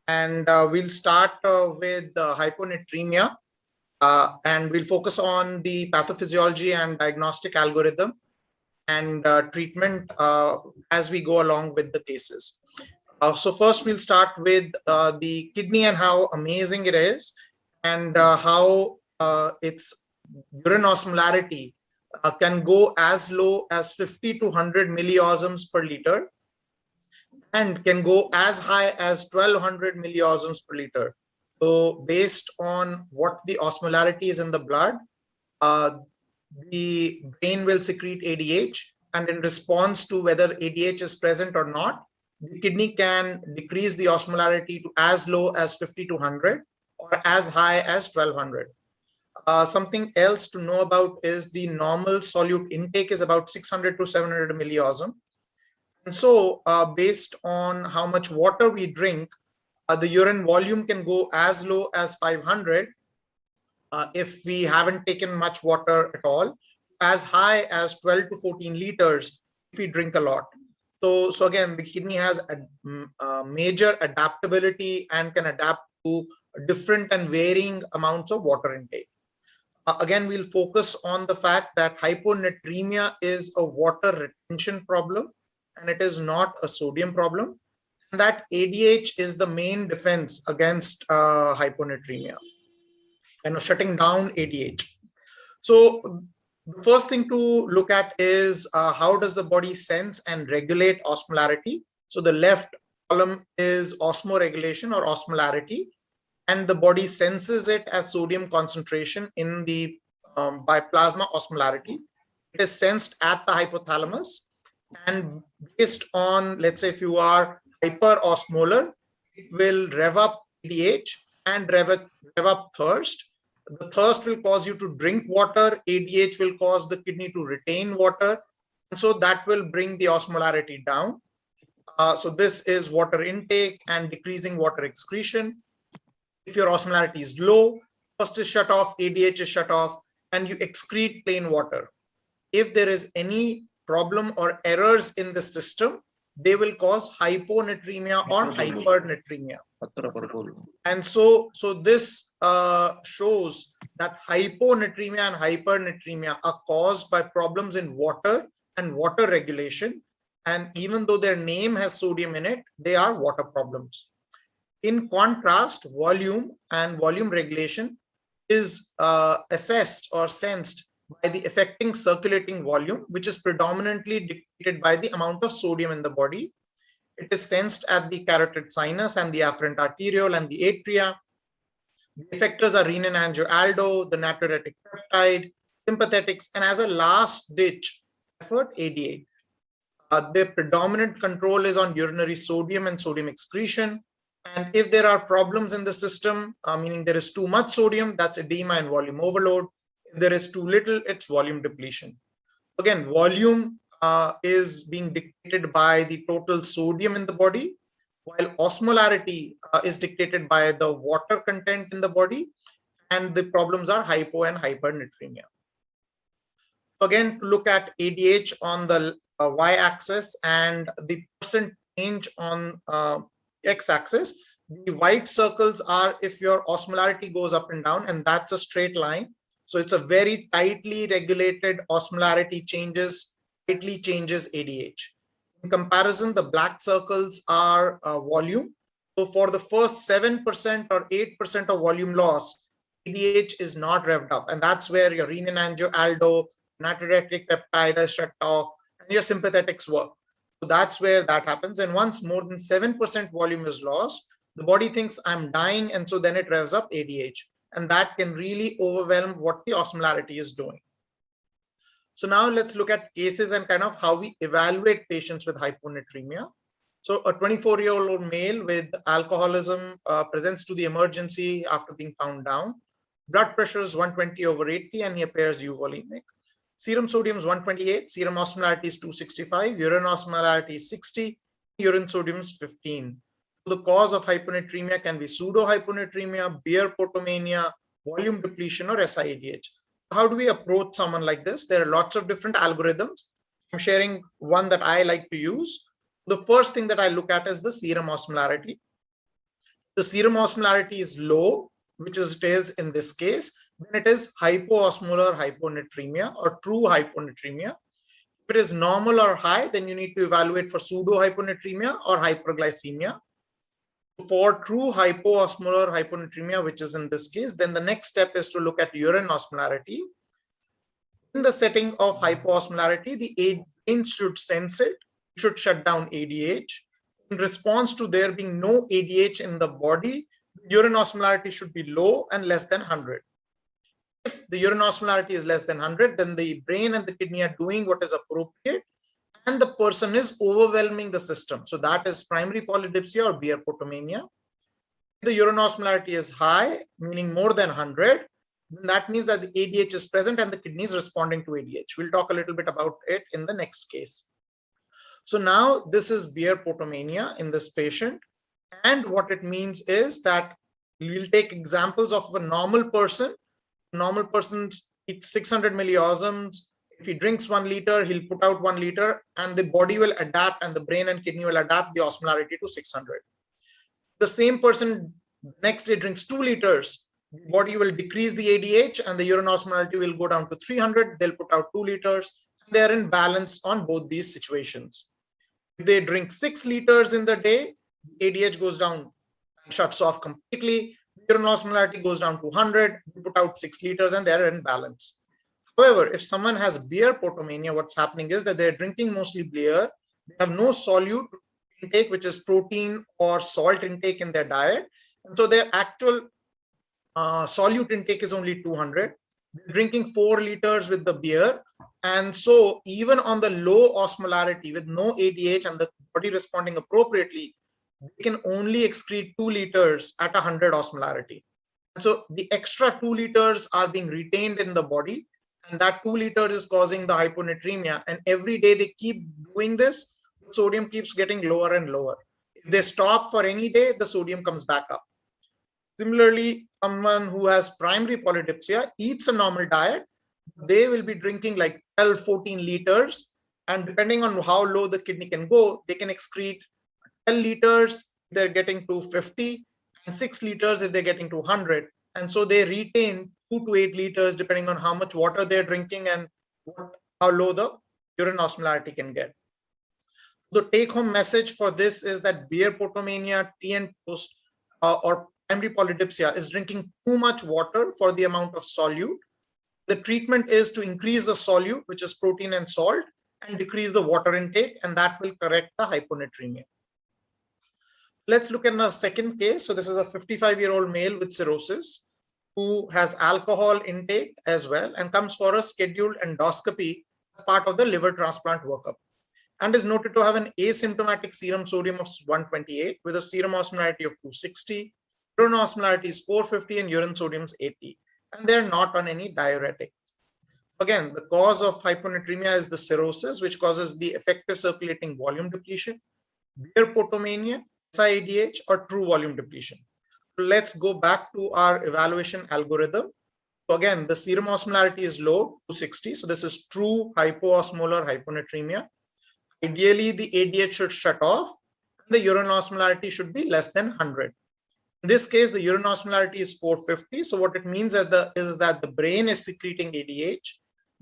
And we'll start with hyponatremia, and we'll focus on the pathophysiology and diagnostic algorithm and treatment as we go along with the cases. So first we'll start with the kidney and how amazing it is, and how its urine osmolarity can go as low as 50 to 100 milliosms per liter and can go as high as 1200 milliosms per liter. So based on what the osmolarity is in the blood, the brain will secrete ADH, and in response to whether ADH is present or not, the kidney can decrease the osmolarity to as low as 50 to 100 or as high as 1200. Something else to know about is the normal solute intake is about 600 to 700 milliosm. And so based on how much water we drink, the urine volume can go as low as 500 if we haven't taken much water at all, as high as 12 to 14 liters if we drink a lot. So again, the kidney has a major adaptability and can adapt to different and varying amounts of water intake. Again, we'll focus on the fact that hyponatremia is a water retention problem and it is not a sodium problem, and that ADH is the main defense against hyponatremia and shutting down ADH. So the first thing to look at is how does the body sense and regulate osmolarity. So the left column is osmoregulation or osmolarity, and the body senses it as sodium concentration in the by plasma osmolarity. It is sensed at the hypothalamus, and based on, let's say, if you are hyperosmolar, it will rev up ADH and rev up thirst. The thirst will cause you to drink water. ADH will cause the kidney to retain water, and so that will bring the osmolarity down. So this is water intake and decreasing water excretion. If your osmolarity is low, thirst is shut off, ADH is shut off, and you excrete plain water. If there is any problem or errors in the system, they will cause hyponatremia or hypernatremia. And so this shows that hyponatremia and hypernatremia are caused by problems in water and water regulation. And even though their name has sodium in it, they are water problems. In contrast, volume and volume regulation is assessed or sensed by the affecting circulating volume, which is predominantly dictated by the amount of sodium in the body. It is sensed at the carotid sinus and the afferent arteriole and the atria. The effectors are renin-angio-aldo, the natriuretic peptide, sympathetics, and as a last ditch effort, ADH. The predominant control is on urinary sodium and sodium excretion. And if there are problems in the system, meaning there is too much sodium, that's edema and volume overload. If there is too little, it's volume depletion. Again, volume is being dictated by the total sodium in the body, while osmolarity is dictated by the water content in the body, and the problems are hypo and hypernatremia. Again, to look at ADH on the y-axis and the percent change on x-axis, the white circles are if your osmolarity goes up and down, and that's a straight line. So it's a very tightly regulated osmolarity tightly changes ADH. In comparison, the black circles are volume. So for the first 7% or 8% of volume loss, ADH is not revved up, and that's where your renin-angio-aldo, natriuretic peptide is shut off, and your sympathetics work. So that's where that happens. And once more than 7% volume is lost, the body thinks I'm dying, and so then it revs up ADH, and that can really overwhelm what the osmolarity is doing. So now let's look at cases and kind of how we evaluate patients with hyponatremia. So a 24-year-old male with alcoholism presents to the emergency after being found down. Blood pressure is 120/80, and he appears euvolemic. Serum sodium is 128, serum osmolarity is 265, urine osmolarity is 60, urine sodium is 15. The cause of hyponatremia can be pseudo-hyponatremia, beer potomania, volume depletion, or SIADH. How do we approach someone like this? There are lots of different algorithms. I'm sharing one that I like to use. The first thing that I look at is the serum osmolarity. the serum osmolarity is low, which is it is in this case, then it is hypoosmolar hyponatremia or true hyponatremia. If it is normal or high, then you need to evaluate for pseudo hyponatremia or hyperglycemia. For true hypoosmolar hyponatremia, which is in this case, then the next step is to look at urine osmolarity. In the setting of hypoosmolarity, the brain should sense it, should shut down ADH. In response to there being no ADH in the body, urine osmolarity should be low and less than 100. If the urine osmolarity is less than 100, then the brain and the kidney are doing what is appropriate and the person is overwhelming the system. So that is primary polydipsia or beer potomania. If the urine osmolarity is high, meaning more than 100, then that means that the ADH is present and the kidney is responding to ADH. We'll talk a little bit about it in the next case. So now this is beer potomania in this patient. And what it means is that we'll take examples of a normal person. Normal person eats 600 milliosms. If he drinks 1 liter, he'll put out 1 liter and the body will adapt and the brain and kidney will adapt the osmolarity to 600. The same person next day drinks 2 liters. The body will decrease the ADH and the urine osmolarity will go down to 300. They'll put out 2 liters. And they're in balance on both these situations. If they drink 6 liters in the day, ADH goes down and shuts off completely. Urine osmolarity goes down to 100. They put out 6 liters and they're in balance. However, if someone has beer potomania, what's happening is that they're drinking mostly beer. They have no solute intake, which is protein or salt intake in their diet. And so their actual solute intake is only 200. They're drinking 4 liters with the beer. And so even on the low osmolarity with no ADH and the body responding appropriately, they can only excrete 2 liters at 100 osmolarity. And so the extra 2 liters are being retained in the body, and that 2 liters is causing the hyponatremia. And every day they keep doing this, the sodium keeps getting lower and lower. If they stop for any day, the sodium comes back up. Similarly, someone who has primary polydipsia eats a normal diet, they will be drinking like 12, 14 liters. And depending on how low the kidney can go, they can excrete 12 liters, they're getting to 50, and 6 liters if they're getting to 100. And so they retain 2 to 8 liters depending on how much water they're drinking and how low the urine osmolarity can get. The take-home message for this is that beer potomania, tea and toast, or primary polydipsia is drinking too much water for the amount of solute. The treatment is to increase the solute, which is protein and salt, and decrease the water intake, and that will correct the hyponatremia. Let's look at a second case. So this is a 55-year-old male with cirrhosis who has alcohol intake as well and comes for a scheduled endoscopy as part of the liver transplant workup and is noted to have an asymptomatic serum sodium of 128 with a serum osmolarity of 260. Urine osmolarity is 450 and urine sodium is 80. And they're not on any diuretic. Again, the cause of hyponatremia is the cirrhosis, which causes the effective circulating volume depletion, beer potomania, SIADH, or true volume depletion. So let's go back to our evaluation algorithm. So again, the serum osmolarity is low, 260. So this is true hypoosmolar hyponatremia. Ideally, the ADH should shut off, and the urine osmolarity should be less than 100. In this case, the urine osmolarity is 450. So what it means is that the brain is secreting ADH.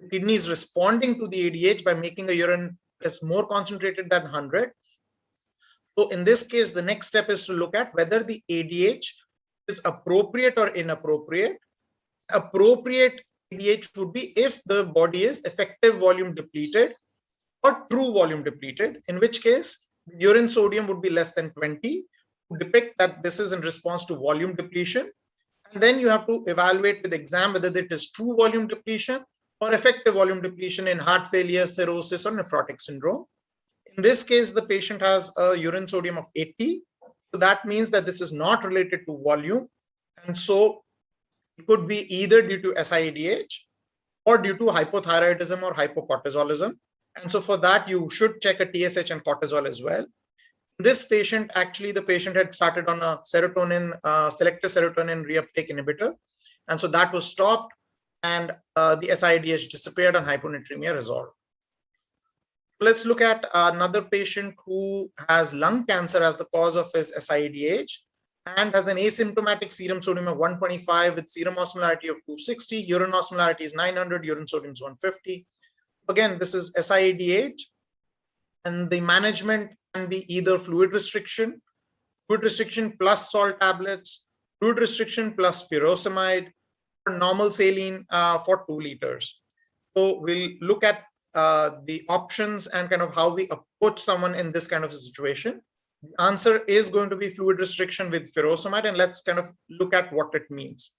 The kidney is responding to the ADH by making a urine is more concentrated than 100. So in this case, the next step is to look at whether the ADH is appropriate or inappropriate. Appropriate ADH would be if the body is effective volume depleted or true volume depleted, in which case urine sodium would be less than 20 to depict that this is in response to volume depletion. And then you have to evaluate with exam whether it is true volume depletion or effective volume depletion in heart failure, cirrhosis, or nephrotic syndrome. In this case, the patient has a urine sodium of 80. So that means that this is not related to volume. And so it could be either due to SIADH or due to hypothyroidism or hypocortisolism. And so for that, you should check a TSH and cortisol as well. This patient, actually, the patient had started on a serotonin, selective serotonin reuptake inhibitor. And so that was stopped and the SIADH disappeared and hyponatremia resolved. Let's look at another patient who has lung cancer as the cause of his SIADH. and has an asymptomatic serum sodium of 125 with serum osmolarity of 260, urine osmolarity is 900, urine sodium is 150. Again, this is SIADH, and the management can be either fluid restriction plus salt tablets, fluid restriction plus furosemide, or normal saline for 2 liters. So we'll look at the options and kind of how we approach someone in this kind of a situation. The answer is going to be fluid restriction with furosemide, and let's kind of look at what it means.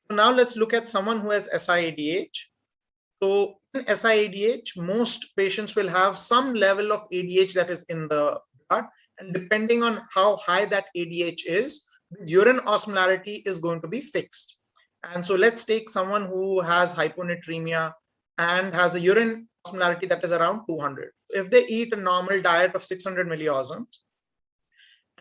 So now let's look at someone who has SIADH. So in SIADH, most patients will have some level of ADH that is in the blood, and depending on how high that ADH is, urine osmolarity is going to be fixed. And so let's take someone who has hyponatremia and has a urine osmolarity that is around 200. If they eat a normal diet of 600 milliosmoles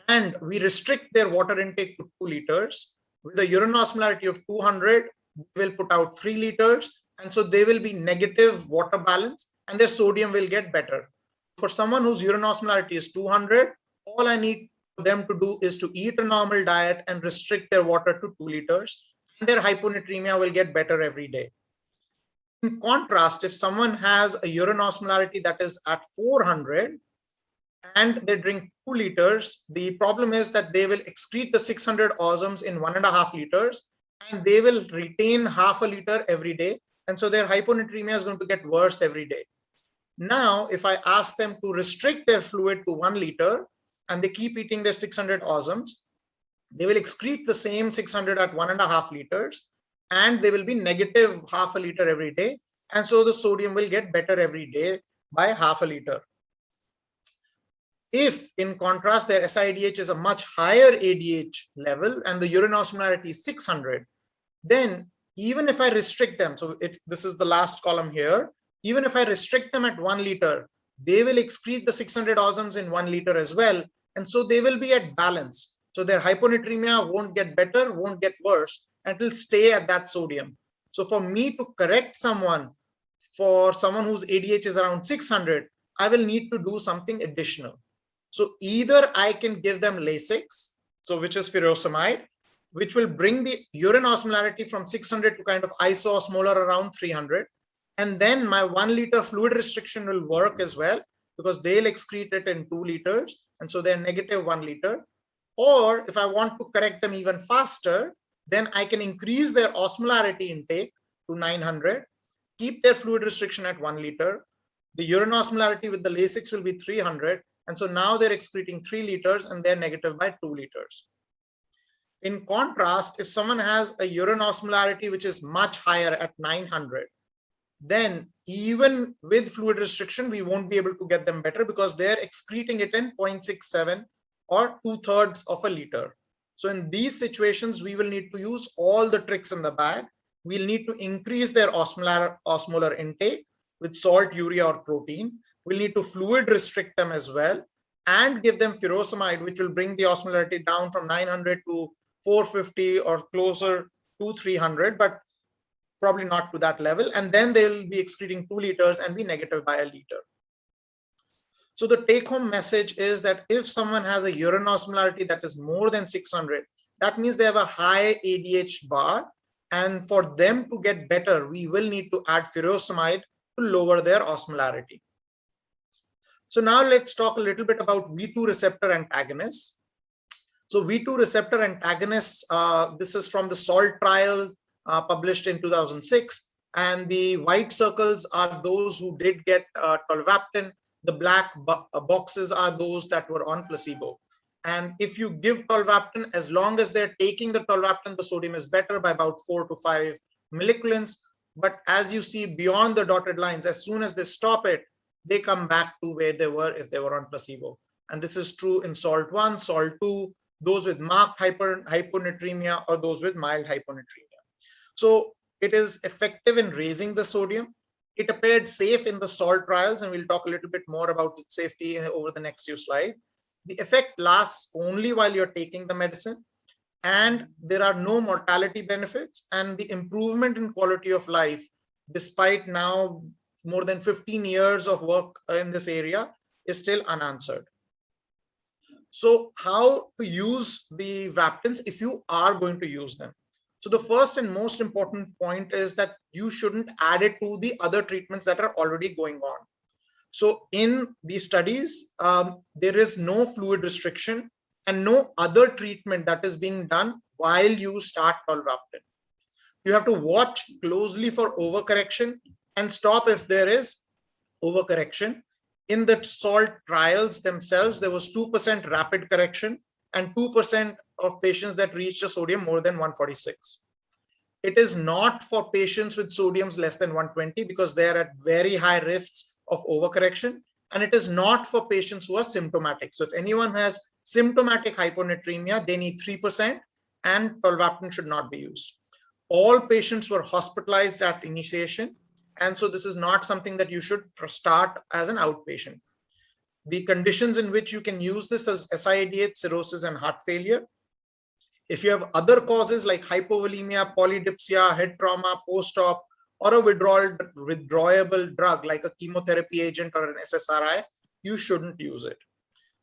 and we restrict their water intake to 2 liters, with a urine osmolarity of 200, they will put out 3 liters. And so they will be negative water balance and their sodium will get better. For someone whose urine osmolarity is 200, all I need for them to do is to eat a normal diet and restrict their water to 2 liters, and their hyponatremia will get better every day. In contrast, if someone has a urine osmolarity that is at 400 and they drink 2 liters, the problem is that they will excrete the 600 osms in 1.5 liters and they will retain half a liter every day. And so their hyponatremia is going to get worse every day. Now, if I ask them to restrict their fluid to 1 liter and they keep eating their 600 osms, they will excrete the same 600 at 1.5 liters and they will be negative half a liter every day. And so the sodium will get better every day by half a liter. If, in contrast, their SIADH is a much higher ADH level and the urine osmolarity is 600, then even if I restrict them, so this is the last column here, even if I restrict them at 1 liter, they will excrete the 600 osms in 1 liter as well. And so they will be at balance. So their hyponatremia won't get better, won't get worse, and will stay at that sodium. So for me to correct someone, for someone whose ADH is around 600, I will need to do something additional. So either I can give them Lasix, so which is furosemide, which will bring the urine osmolarity from 600 to kind of isoosmolar around 300. And then my 1 liter fluid restriction will work as well because they'll excrete it in 2 liters. And so they're negative 1 liter. Or if I want to correct them even faster, then I can increase their osmolarity intake to 900, keep their fluid restriction at 1 liter. The urine osmolarity with the Lasix will be 300. And so now they're excreting 3 liters and they're negative by 2 liters. In contrast, if someone has a urine osmolarity which is much higher at 900, then even with fluid restriction, we won't be able to get them better because they're excreting it in 0.67 or 2/3 of a liter. So in these situations, we will need to use all the tricks in the bag. We'll need to increase their osmolar intake with salt, urea, or protein. We'll need to fluid restrict them as well and give them furosemide, which will bring the osmolarity down from 900 to 450 or closer to 300, but probably not to that level. And then they'll be excreting 2 liters and be negative by a liter. So the take-home message is that if someone has a urine osmolarity that is more than 600, that means they have a high ADH bar. And for them to get better, we will need to add furosemide to lower their osmolarity. So now let's talk a little bit about V2 receptor antagonists. So V2 receptor antagonists, this is from the SALT trial published in 2006. And the white circles are those who did get tolvaptan. The black boxes are those that were on placebo. And if you give tolvaptan, as long as they're taking the tolvaptan, the sodium is better by about 4 to 5 milliculins. But as you see beyond the dotted lines, as soon as they stop it, they come back to where they were if they were on placebo. And this is true in SALT 1, SALT 2, those with marked hyponatremia or those with mild hyponatremia. So it is effective in raising the sodium. It appeared safe in the SALT trials, and we'll talk a little bit more about its safety over the next few slides. The effect lasts only while you're taking the medicine, and there are no mortality benefits, and the improvement in quality of life, despite now more than 15 years of work in this area, is still unanswered. So how to use the Vaptans if you are going to use them? So the first and most important point is that you shouldn't add it to the other treatments that are already going on. So in these studies, there is no fluid restriction and no other treatment that is being done while you start tolvaptan. You have to watch closely for overcorrection and stop if there is overcorrection. In the salt trials themselves, there was 2% rapid correction and 2% of patients that reached a sodium more than 146. It is not for patients with sodiums less than 120 because they are at very high risks of overcorrection. And it is not for patients who are symptomatic. So if anyone has symptomatic hyponatremia, they need 3% and tolvaptan should not be used. All patients were hospitalized at initiation. And so this is not something that you should start as an outpatient. The conditions in which you can use this is SIADH, cirrhosis, and heart failure. If you have other causes like hypovolemia, polydipsia, head trauma, post-op, or a withdrawable drug like a chemotherapy agent or an SSRI, you shouldn't use it.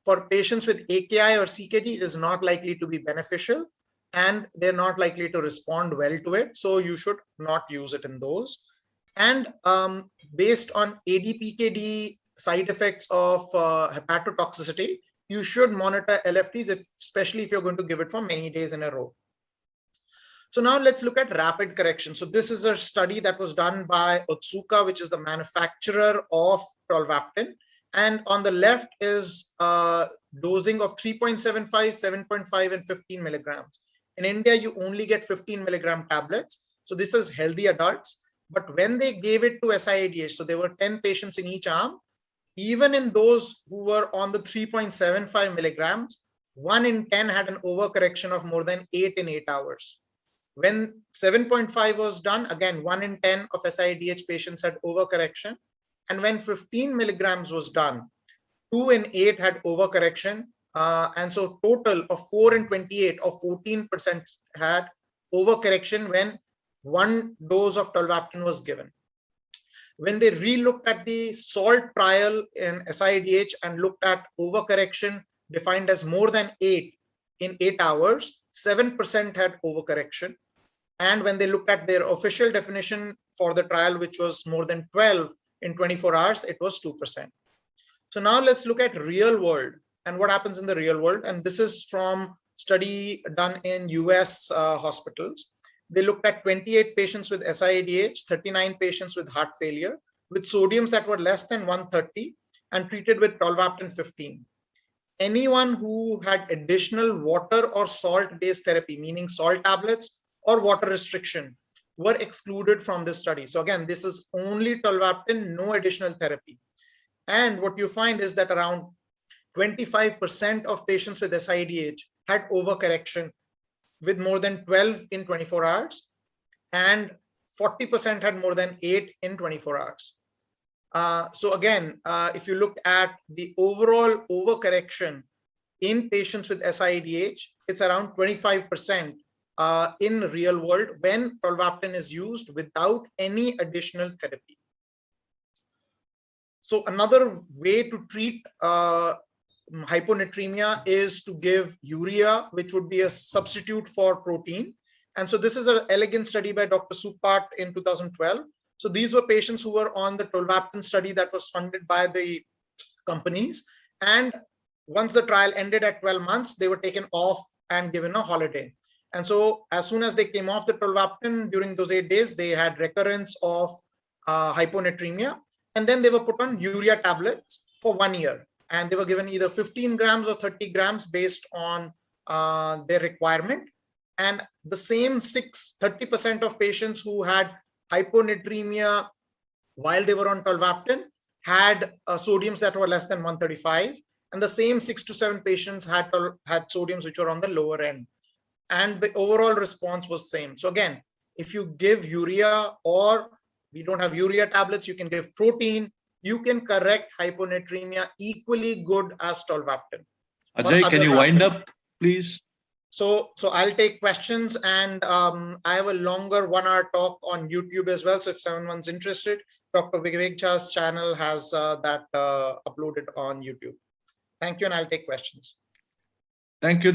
For patients with AKI or CKD, it is not likely to be beneficial and they're not likely to respond well to it. So you should not use it in those. And based on ADPKD side effects of hepatotoxicity, you should monitor LFTs, especially if you're going to give it for many days in a row. So now let's look at rapid correction. So this is a study that was done by Otsuka, which is the manufacturer of tolvaptan. And on the left is dosing of 3.75, 7.5, and 15 milligrams. In India, you only get 15 milligram tablets. So this is healthy adults. But when they gave it to SIADH, so there were 10 patients in each arm, even in those who were on the 3.75 milligrams, 1 in 10 had an overcorrection of more than 8 in 8 hours. When 7.5 was done, again, 1 in 10 of SIADH patients had overcorrection. And when 15 milligrams was done, 2 in 8 had overcorrection. And so total of 4 in 28 or 14% had overcorrection when 1 dose of tolvaptan was given. When they re-looked at the SALT trial in SIADH and looked at overcorrection defined as more than 8 in 8 hours, 7% had overcorrection. And when they looked at their official definition for the trial, which was more than 12 in 24 hours, it was 2%. So now let's look at real world and what happens in the real world. And this is from study done in US hospitals. They looked at 28 patients with SIADH, 39 patients with heart failure, with sodiums that were less than 130 and treated with tolvaptan 15. Anyone who had additional water or salt-based therapy, meaning salt tablets or water restriction, were excluded from this study. So again, this is only tolvaptan, no additional therapy. And what you find is that around 25% of patients with SIADH had overcorrection with more than 12 in 24 hours, and 40% had more than 8 in 24 hours. So again, if you look at the overall overcorrection in patients with SIADH, it's around 25% in real world when tolvaptan is used without any additional therapy. So another way to treat hyponatremia is to give urea, which would be a substitute for protein. And so this is an elegant study by Dr. Supat in 2012. So these were patients who were on the tolvaptan study that was funded by the companies. And once the trial ended at 12 months, they were taken off and given a holiday. And so as soon as they came off the tolvaptan during those 8 days, they had recurrence of hyponatremia. And then they were put on urea tablets for 1 year. And they were given either 15 grams or 30 grams based on their requirement. And the same 30% of patients who had hyponatremia while they were on tolvaptan had sodiums that were less than 135. And the same 6 to 7 patients had sodiums which were on the lower end. And the overall response was same. So again, if you give urea, or we don't have urea tablets, you can give protein, you can correct hyponatremia equally good as tolvaptan. Ajay, can you wind up, please? So I'll take questions, and I have a longer 1 hour talk on YouTube as well. So if someone's interested, Dr. Vivek Jha's channel has that uploaded on YouTube. Thank you, and I'll take questions. Thank you.